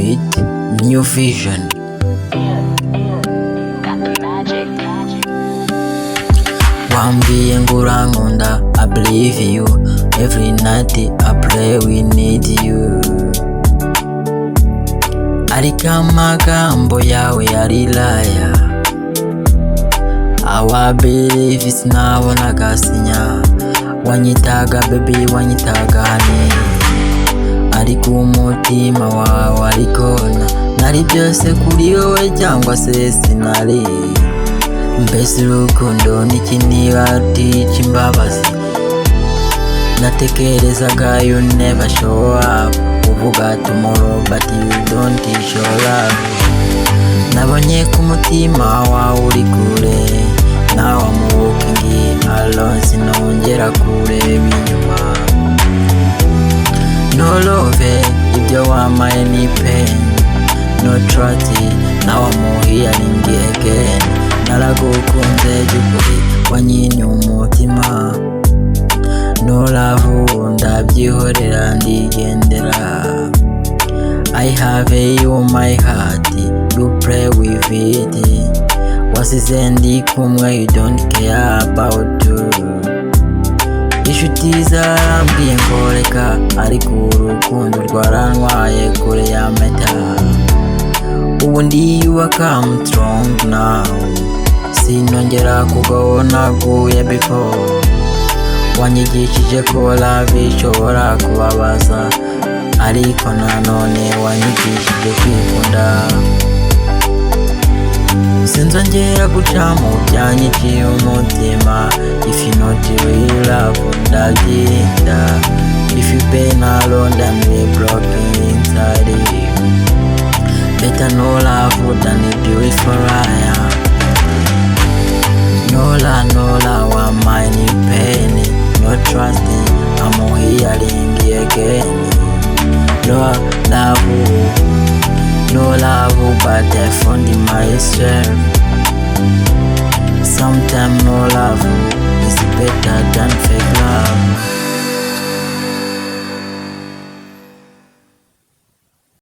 with new vision. Wambie ngurankunda, I believe you. Every night I pray we need you. Ariko amagambo yawe yari liar. Our belief is nabona gasinya. Wanyitaga baby, wanyitaga honey. Ariko umutima wawe arikona. Nari byose kuri wowe cyangwa se sinari. Mbese urukundo niki niba tica imbabazi. Natekerezaga you never show up. Uvuga tomorrow but you don't show up. Nabonye ku mutima wawe uri kure. Now I'm walking alone, sinongera kureba inyuma. No love, ibyo wampaye ni pain. No trust, now I'm hearing again. Naragukunze by'ukuri, wanyimye umutima. No love, ndabyihorera ndigendera. I have you my heart, you play with it. Wasize ndi kumwe, you don't care about you. Inshuti zarambwiye ngo reka, ariko urukundo rwarantwaye kure ya meta. Ubu ndiyubaka, I'm strong now. Sinongera kugaho naguye before. Wanyigishije ko love ishobora kubabaza, ariko nanone wanyigishije kwikunda. Sinzongera guca mu byanyiciye umutima. If you not real love, ndagenda. If you pain alone, then we broken inside. Better no love than a beautiful liar. No love, I'm mighty pain. No trusting, I'm hearing again. No love, but I found in myself. Sometimes no love is better than fake love.